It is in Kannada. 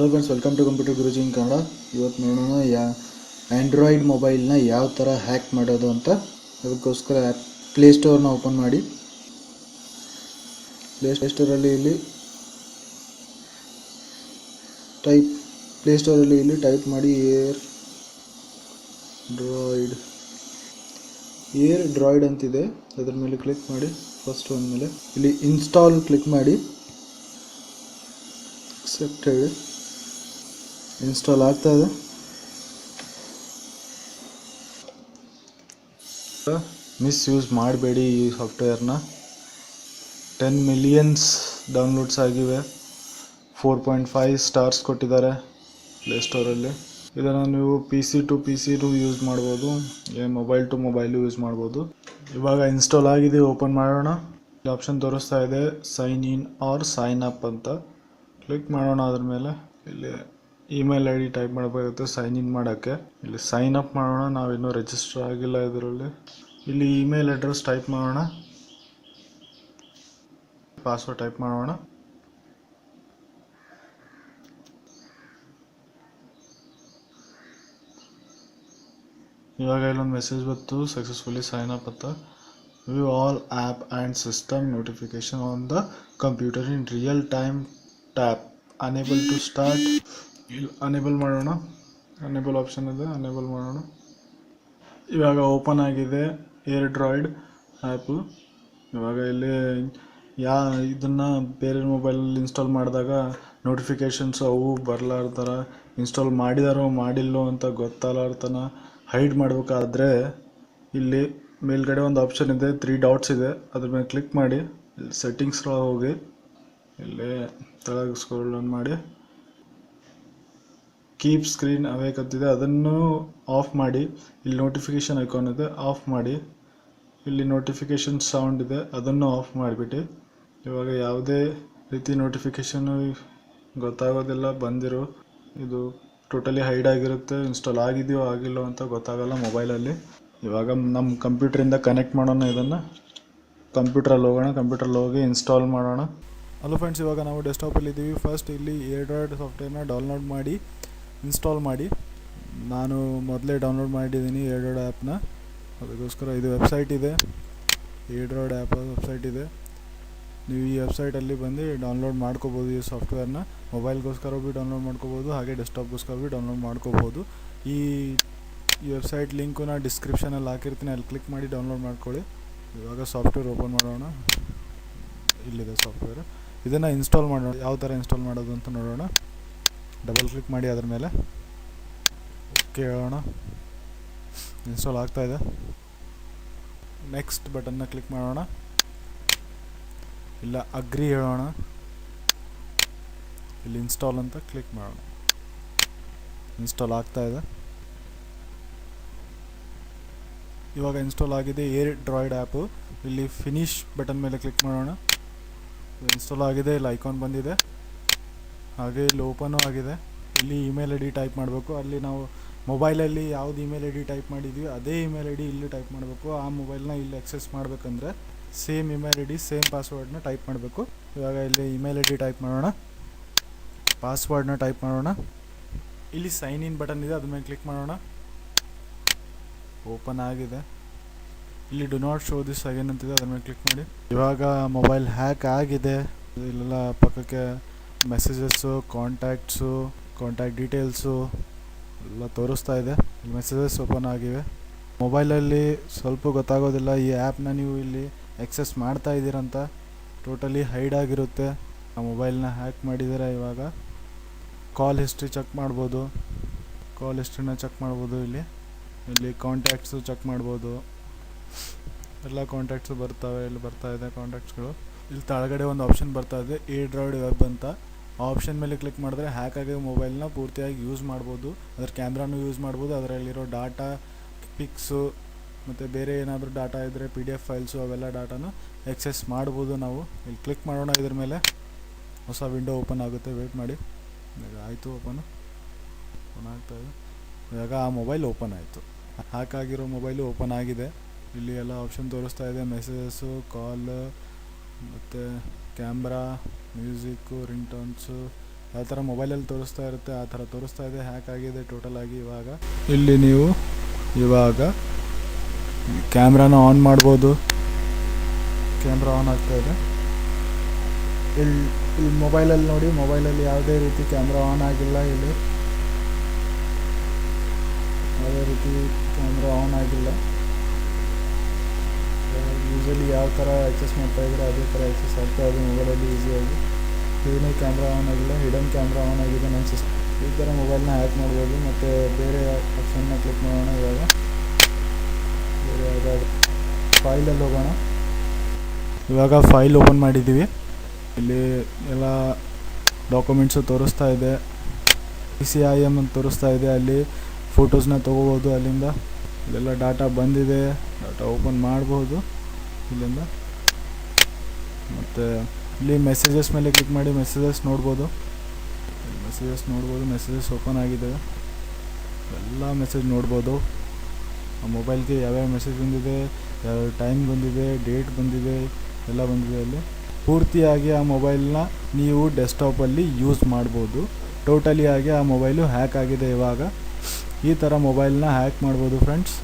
Hello friends, welcome to computer Guruji in Kannada. ಇವತ್ತು ನೋಡೋಣ ಆ್ಯಂಡ್ರಾಯ್ಡ್ ಮೊಬೈಲ್ನ ಯಾವ ಥರ ಹ್ಯಾಕ್ ಮಾಡೋದು ಅಂತ. ಅದಕ್ಕೋಸ್ಕರ ಪ್ಲೇಸ್ಟೋರ್ನ ಓಪನ್ ಮಾಡಿ. ಪ್ಲೇಸ್ಟೋರಲ್ಲಿ ಇಲ್ಲಿ ಟೈಪ್ ಮಾಡಿ ಏರ್ ಡ್ರಾಯ್ಡ್ ಅಂತಿದೆ. ಅದ್ರ ಮೇಲೆ ಕ್ಲಿಕ್ ಮಾಡಿ. ಫಸ್ಟ್ ಒಂದ ಮೇಲೆ ಇಲ್ಲಿ ಇನ್ಸ್ಟಾಲ್ ಕ್ಲಿಕ್ ಮಾಡಿ. ಅಕ್ಸೆಪ್ಟೆಡ್. ಇನ್ಸ್ಟಾಲ್ ಆಗ್ತಾ ಇದೆ. ಮಿಸ್ಯೂಸ್ ಮಾಡಬೇಡಿ ಈ ಸಾಫ್ಟ್ವೇರ್ನ. 10 ಮಿಲಿಯನ್ಸ್ ಡೌನ್ಲೋಡ್ಸ್ ಆಗಿವೆ. 4.5 ಸ್ಟಾರ್ಸ್ ಕೊಟ್ಟಿದ್ದಾರೆ ಪ್ಲೇಸ್ಟೋರಲ್ಲಿ. ಇದನ್ನು ನೀವು PC ಟು PCನೂ ಯೂಸ್ ಮಾಡ್ಬೋದು, ಮೊಬೈಲ್ ಟು ಮೊಬೈಲು ಯೂಸ್ ಮಾಡ್ಬೋದು. ಇವಾಗ ಇನ್ಸ್ಟಾಲ್ ಆಗಿದೆ. ಓಪನ್ ಮಾಡೋಣ. ಇಲ್ಲಿ ಆಪ್ಷನ್ ತೋರಿಸ್ತಾ ಇದೆ sign in or sign up ಅಂತ. ಕ್ಲಿಕ್ ಮಾಡೋಣ. ಅದ್ರ ಮೇಲೆ ಇಲ್ಲಿ ಇಮೇಲ್ ID ಟೈಪ್ ಮಾಡಬೇಕಾಗುತ್ತೆ ಸೈನ್ ಇನ್ ಮಾಡೋಕ್ಕೆ. ಇಲ್ಲಿ ಸೈನ್ ಅಪ್ ಮಾಡೋಣ. ನಾವಿನ್ನೂ ರಿಜಿಸ್ಟರ್ ಆಗಿಲ್ಲ ಇದರಲ್ಲಿ. ಇಲ್ಲಿ ಇಮೇಲ್ ಅಡ್ರೆಸ್ ಟೈಪ್ ಮಾಡೋಣ. ಪಾಸ್ವರ್ಡ್ ಟೈಪ್ ಮಾಡೋಣ. ಇವಾಗ ಇಲ್ಲೊಂದು ಮೆಸೇಜ್ ಬಂತು, ಸಕ್ಸಸ್ಫುಲಿ ಸೈನ್ ಅಪ್ ಅಂತ. View all app and system notification on the computer in real time tap enable to start. ಇಲ್ಲಿ ಅನೇಬಲ್ ಮಾಡೋಣ. ಅನೇಬಲ್ ಆಪ್ಷನ್ ಇದೆ, ಅನೇಬಲ್ ಮಾಡೋಣ. ಇವಾಗ ಓಪನ್ ಆಗಿದೆ ಏರ್ ಡ್ರಾಯ್ಡ್ ಆ್ಯಪು. ಇವಾಗ ಇಲ್ಲಿ ಇದನ್ನು ಬೇರೆ ಮೊಬೈಲಲ್ಲಿ ಇನ್ಸ್ಟಾಲ್ ಮಾಡಿದಾಗ ನೋಟಿಫಿಕೇಷನ್ಸ್ ಅವು ಬರಲಾರ್ದಾರ, ಇನ್ಸ್ಟಾಲ್ ಮಾಡಿದಾರೋ ಮಾಡಿಲ್ಲೋ ಅಂತ ಗೊತ್ತಾಗಲಾರ್ದನ ಹೈಡ್ ಮಾಡಬೇಕಾದ್ರೆ ಇಲ್ಲಿ ಮೇಲ್ಗಡೆ ಒಂದು ಆಪ್ಷನ್ ಇದೆ, 3 ಡಾಟ್ಸ್ ಇದೆ. ಅದ್ರ ಮೇಲೆ ಕ್ಲಿಕ್ ಮಾಡಿ. ಇಲ್ಲಿ ಸೆಟ್ಟಿಂಗ್ಸ್ ಹೋಗಿ ಇಲ್ಲಿ ತೆಳಗೆ ಸ್ಕ್ರೋಲ್ ಡೌನ್ ಮಾಡಿ. ಕೀಪ್ ಸ್ಕ್ರೀನ್ ಅವೇಕ್ ಅಂತಿದೆ, ಅದನ್ನು ಆಫ್ ಮಾಡಿ. ಇಲ್ಲಿ ನೋಟಿಫಿಕೇಷನ್ ಐಕಾನ್ ಇದೆ, ಆಫ್ ಮಾಡಿ. ಇಲ್ಲಿ ನೋಟಿಫಿಕೇಷನ್ ಸೌಂಡ್ ಇದೆ, ಅದನ್ನು ಆಫ್ ಮಾಡಿಬಿಟ್ಟು. ಇವಾಗ ಯಾವುದೇ ರೀತಿ ನೋಟಿಫಿಕೇಷನ್ನು ಗೊತ್ತಾಗೋದಿಲ್ಲ ಬಂದಿರೋ. ಇದು ಟೋಟಲಿ ಹೈಡ್ ಆಗಿರುತ್ತೆ. ಇನ್ಸ್ಟಾಲ್ ಆಗಿದೆಯೋ ಆಗಿಲ್ಲೋ ಅಂತ ಗೊತ್ತಾಗಲ್ಲ ಮೊಬೈಲಲ್ಲಿ. ಇವಾಗ ನಮ್ಮ ಕಂಪ್ಯೂಟ್ರಿಂದ ಕನೆಕ್ಟ್ ಮಾಡೋಣ. ಇದನ್ನು ಕಂಪ್ಯೂಟ್ರಲ್ಲಿ ಹೋಗೋಣ. ಕಂಪ್ಯೂಟ್ರಲ್ಲಿ ಹೋಗಿ ಇನ್ಸ್ಟಾಲ್ ಮಾಡೋಣ. ಹಲೋ ಫ್ರೆಂಡ್ಸ್, ಇವಾಗ ನಾವು ಡೆಸ್ಕ್ಟಾಪಲ್ಲಿ ಇದ್ದೀವಿ. ಫಸ್ಟ್ ಇಲ್ಲಿ ಏರ್ ಡ್ರಾಯ್ಡ್ ಸಾಫ್ಟ್ವೇರ್ನ ಡೌನ್ಲೋಡ್ ಮಾಡಿ ಇನ್ಸ್ಟಾಲ್ ಮಾಡಿ. ನಾನು ಮೊದಲೇ ಡೌನ್ಲೋಡ್ ಮಾಡಿದ್ದೀನಿ ಏರ್ ಡ್ರಾಯ್ಡ್ ಆ್ಯಪ್ನ. ಅದಕ್ಕೋಸ್ಕರ ಇದು ವೆಬ್ಸೈಟ್ ಇದೆ, ಏರ್ ಡ್ರಾಯ್ಡ್ ಆ್ಯಪ್ ವೆಬ್ಸೈಟ್ ಇದೆ. ನೀವು ಈ ವೆಬ್ಸೈಟಲ್ಲಿ ಬಂದು ಡೌನ್ಲೋಡ್ ಮಾಡ್ಕೋಬೋದು ಈ ಸಾಫ್ಟ್ವೇರ್ನ. ಮೊಬೈಲ್ಗೋಸ್ಕರ ಭೀ ಡೌನ್ಲೋಡ್ ಮಾಡ್ಕೋಬೋದು, ಹಾಗೆ ಡೆಸ್ಕ್ಟಾಪ್ಗೋಸ್ಕರ ಭೀ ಡೌನ್ಲೋಡ್ ಮಾಡ್ಕೋಬೋದು. ಈ ವೆಬ್ಸೈಟ್ ಲಿಂಕು ನಾನು ಡಿಸ್ಕ್ರಿಪ್ಷನಲ್ಲಿ ಹಾಕಿರ್ತೀನಿ, ಅಲ್ಲಿ ಕ್ಲಿಕ್ ಮಾಡಿ ಡೌನ್ಲೋಡ್ ಮಾಡ್ಕೊಳ್ಳಿ. ಇವಾಗ ಸಾಫ್ಟ್ವೇರ್ ಓಪನ್ ಮಾಡೋಣ. ಇಲ್ಲಿದೆ ಸಾಫ್ಟ್ವೇರ್. ಇದನ್ನು ಇನ್ಸ್ಟಾಲ್ ಮಾಡೋಣ. ಯಾವ ಥರ ಇನ್ಸ್ಟಾಲ್ ಮಾಡೋದು ಅಂತ ನೋಡೋಣ. ಡಬಲ್ ಕ್ಲಿಕ್ ಮಾಡಿ ಅದ್ರ ಮೇಲೆ ಓಕೆ ಹೇಳೋಣ. ಇನ್ಸ್ಟಾಲ್ ಆಗ್ತಾಯಿದೆ. ನೆಕ್ಸ್ಟ್ ಬಟನ್ನ ಕ್ಲಿಕ್ ಮಾಡೋಣ. ಇಲ್ಲ ಅಗ್ರಿ ಹೇಳೋಣ. ಇಲ್ಲಿ ಇನ್ಸ್ಟಾಲ್ ಅಂತ ಕ್ಲಿಕ್ ಮಾಡೋಣ. ಇನ್ಸ್ಟಾಲ್ ಆಗ್ತಾಯಿದೆ. ಇವಾಗ ಇನ್ಸ್ಟಾಲ್ ಆಗಿದೆ ಏರ್ ಡ್ರಾಯ್ಡ್ ಆ್ಯಪು. ಇಲ್ಲಿ ಫಿನಿಶ್ ಬಟನ್ ಮೇಲೆ ಕ್ಲಿಕ್ ಮಾಡೋಣ. ಇನ್ಸ್ಟಾಲ್ ಆಗಿದೆ. ಇಲ್ಲಿ ಐಕಾನ್ ಬಂದಿದೆ, ಹಾಗೆ ಇಲ್ಲಿ ಓಪನು ಆಗಿದೆ. ಇಲ್ಲಿ ಇಮೇಲ್ ID ಟೈಪ್ ಮಾಡಬೇಕು. ಅಲ್ಲಿ ನಾವು ಮೊಬೈಲಲ್ಲಿ ಯಾವ್ದು ಇಮೇಲ್ ID ಟೈಪ್ ಮಾಡಿದ್ವಿ ಅದೇ ಇಮೇಲ್ ID ಇಲ್ಲಿ ಟೈಪ್ ಮಾಡಬೇಕು. ಆ ಮೊಬೈಲ್ನ ಇಲ್ಲಿ ಆಕ್ಸೆಸ್ ಮಾಡಬೇಕಂದ್ರೆ ಸೇಮ್ ಇಮೇಲ್ ID ಸೇಮ್ ಪಾಸ್ವರ್ಡ್ನ ಟೈಪ್ ಮಾಡಬೇಕು. ಇವಾಗ ಇಲ್ಲಿ ಇಮೇಲ್ ID ಟೈಪ್ ಮಾಡೋಣ, ಪಾಸ್ವರ್ಡ್ನ ಟೈಪ್ ಮಾಡೋಣ. ಇಲ್ಲಿ ಸೈನ್ ಇನ್ ಬಟನ್ ಇದೆ, ಅದ್ರ ಮೇಲೆ ಕ್ಲಿಕ್ ಮಾಡೋಣ. ಓಪನ್ ಆಗಿದೆ. ಇಲ್ಲಿ do not show this again ಅಂತಿದೆ, ಅದ್ರ ಮೇಲೆ ಕ್ಲಿಕ್ ಮಾಡಿ. ಇವಾಗ ಮೊಬೈಲ್ ಹ್ಯಾಕ್ ಆಗಿದೆ. ಇಲ್ಲೆಲ್ಲ ಪಕ್ಕಕ್ಕೆ ಮೆಸೇಜಸ್ಸು, ಕಾಂಟ್ಯಾಕ್ಟ್ ಡೀಟೇಲ್ಸು ಎಲ್ಲ ತೋರಿಸ್ತಾ ಇದೆ. ಇಲ್ಲಿ ಮೆಸೇಜಸ್ ಓಪನ್ ಆಗಿವೆ. ಮೊಬೈಲಲ್ಲಿ ಸ್ವಲ್ಪ ಗೊತ್ತಾಗೋದಿಲ್ಲ ಈ ಆ್ಯಪ್ನ ನೀವು ಇಲ್ಲಿ ಆಕ್ಸೆಸ್ ಮಾಡ್ತಾ ಇದ್ದೀರಂತ. ಟೋಟಲಿ ಹೈಡ್ ಆಗಿರುತ್ತೆ. ಆ ಮೊಬೈಲ್ನ ಹ್ಯಾಕ್ ಮಾಡಿದರೆ ಇವಾಗ ಕಾಲ್ ಹಿಸ್ಟ್ರಿ ಚೆಕ್ ಮಾಡ್ಬೋದು. ಕಾಲ್ ಹಿಸ್ಟ್ರಿನ ಚೆಕ್ ಮಾಡ್ಬೋದು. ಇಲ್ಲಿ ಕಾಂಟ್ಯಾಕ್ಟ್ಸು ಚೆಕ್ ಮಾಡ್ಬೋದು. ಎಲ್ಲ ಕಾಂಟ್ಯಾಕ್ಟ್ಸು ಬರ್ತವೆ. ಇಲ್ಲಿ ಬರ್ತಾ ಇದೆ ಕಾಂಟ್ಯಾಕ್ಟ್ಸ್ಗಳು. ಇಲ್ಲಿ ಕೆಳಗಡೆ ಒಂದು ಆಪ್ಷನ್ ಬರ್ತಾ ಇದೆ ಏರ್ ಡ್ರಾಯ್ಡ್ ವೆಬ್ ಅಂತ. ಆ ಆಪ್ಷನ್ ಮೇಲೆ ಕ್ಲಿಕ್ ಮಾಡಿದ್ರೆ ಹ್ಯಾಕ್ ಆಗಿರೋ ಮೊಬೈಲ್ನ ಪೂರ್ತಿಯಾಗಿ ಯೂಸ್ ಮಾಡ್ಬೋದು. ಅದರ ಕ್ಯಾಮ್ರಾನು ಯೂಸ್ ಮಾಡ್ಬೋದು. ಅದರಲ್ಲಿರೋ ಡಾಟಾ, ಪಿಕ್ಸು ಮತ್ತು ಬೇರೆ ಏನಾದರೂ ಡಾಟಾ ಇದ್ದರೆ PDF ಫೈಲ್ಸು ಅವೆಲ್ಲ ಡಾಟಾನ ಆಕ್ಸೆಸ್ ಮಾಡ್ಬೋದು ನಾವು. ಇಲ್ಲಿ ಕ್ಲಿಕ್ ಮಾಡೋಣ. ಇದ್ರ ಮೇಲೆ ಹೊಸ ವಿಂಡೋ ಓಪನ್ ಆಗುತ್ತೆ. ವೇಟ್ ಮಾಡಿ. ಈಗ ಆಯಿತು, ಓಪನ್ ಆಗ್ತಾಯಿದೆ. ಇವಾಗ ಆ ಮೊಬೈಲ್ ಓಪನ್ ಆಯಿತು. ಹ್ಯಾಕ್ ಆಗಿರೋ ಮೊಬೈಲು ಓಪನ್ ಆಗಿದೆ. ಇಲ್ಲಿ ಎಲ್ಲ ಆಪ್ಷನ್ ತೋರಿಸ್ತಾ ಇದೆ, ಮೆಸೇಜಸ್ಸು, ಕಾಲ್ ಮತ್ತು ಕ್ಯಾಮ್ರಾ, ಮ್ಯೂಸಿಕ್ಕು, ರಿಂಗ್ ಟೋನ್ಸು, ಯಾವ ಥರ ಮೊಬೈಲಲ್ಲಿ ತೋರಿಸ್ತಾ ಇರುತ್ತೆ ಆ ಥರ ತೋರಿಸ್ತಾ ಇದೆ. ಹ್ಯಾಕ್ ಆಗಿದೆ ಟೋಟಲ್ ಆಗಿ. ಇಲ್ಲಿ ನೀವು ಇವಾಗ ಕ್ಯಾಮ್ರಾನ ಆನ್ ಮಾಡ್ಬೋದು. ಕ್ಯಾಮ್ರಾ ಆನ್ ಆಗ್ತಾ ಇದೆ. ಇಲ್ಲಿ ಮೊಬೈಲಲ್ಲಿ ನೋಡಿ, ಮೊಬೈಲಲ್ಲಿ ಯಾವುದೇ ರೀತಿ ಕ್ಯಾಮ್ರಾ ಆನ್ ಆಗಿಲ್ಲ. ಇಲ್ಲಿ ಯಾವುದೇ ರೀತಿ ಕ್ಯಾಮ್ರಾ ಆನ್ ಆಗಿಲ್ಲ. ಯೂಶಲಿ ಯಾವ ಥರ ಆಕ್ಸೆಸ್ ಮಾಡ್ತಾಯಿದ್ರೆ ಅದೇ ಥರ ಆಕ್ಸೆಸ್ ಆಗ್ತಾ ಇದೆ ಮೊಬೈಲಲ್ಲಿ ಈಸಿಯಾಗಿ. ಏನೇ ಕ್ಯಾಮ್ರಾ ಆನ್ ಆಗಿಲ್ಲ, ಹಿಡನ್ ಕ್ಯಾಮ್ರಾ ಆನ್ ಆಗಿದೆ ನನ್ನ ಸಿಸ್ಟಮ್. ಈ ಥರ ಮೊಬೈಲ್ನ ಹ್ಯಾಕ್ ಮಾಡ್ಬೋದು. ಮತ್ತು ಬೇರೆ ಆಪ್ಷನ್ನ ಕ್ಲಿಕ್ ಮಾಡೋಣ. ಬೇರೆ ಯಾವುದಾದ್ರು ಫೈಲಲ್ಲಿ ಹೋಗೋಣ. ಇವಾಗ ಫೈಲ್ ಓಪನ್ ಮಾಡಿದ್ದೀವಿ. ಇಲ್ಲಿ ಎಲ್ಲ ಡಾಕ್ಯುಮೆಂಟ್ಸು ತೋರಿಸ್ತಾ ಇದೆ. PCIM ಅಂತ ತೋರಿಸ್ತಾ ಇದೆ. ಅಲ್ಲಿ ಫೋಟೋಸ್ನ ತೊಗೋಬೋದು ಅಲ್ಲಿಂದ. ಇಲ್ಲೆಲ್ಲ ಡಾಟಾ ಬಂದಿದೆ. ಡಾಟಾ ಓಪನ್ ಮಾಡ್ಬೋದು ಇಲ್ಲಿಂದ. ಮತ್ತು ಇಲ್ಲಿ ಮೆಸೇಜಸ್ ಮೇಲೆ ಕ್ಲಿಕ್ ಮಾಡಿ ಮೆಸೇಜಸ್ ನೋಡ್ಬೋದು. ಮೆಸೇಜಸ್ ಓಪನ್ ಆಗಿದೆ. ಎಲ್ಲ ಮೆಸೇಜ್ ನೋಡ್ಬೋದು. ಆ ಮೊಬೈಲ್ಗೆ ಯಾವ್ಯಾವ ಮೆಸೇಜ್ ಬಂದಿದೆ, ಯಾವ ಟೈಮ್ ಬಂದಿದೆ, ಡೇಟ್ ಬಂದಿದೆ, ಎಲ್ಲ ಬಂದಿದೆ ಅಲ್ಲಿ. ಪೂರ್ತಿಯಾಗಿ ಆ ಮೊಬೈಲ್ನ ನೀವು ಡೆಸ್ಕ್ಟಾಪಲ್ಲಿ ಯೂಸ್ ಮಾಡ್ಬೋದು. ಟೋಟಲಿ ಆಗಿ ಆ ಮೊಬೈಲು ಹ್ಯಾಕ್ ಆಗಿದೆ. ಇವಾಗ ಈ ಥರ ಮೊಬೈಲ್ನ ಹ್ಯಾಕ್ ಮಾಡ್ಬೋದು ಫ್ರೆಂಡ್ಸ್.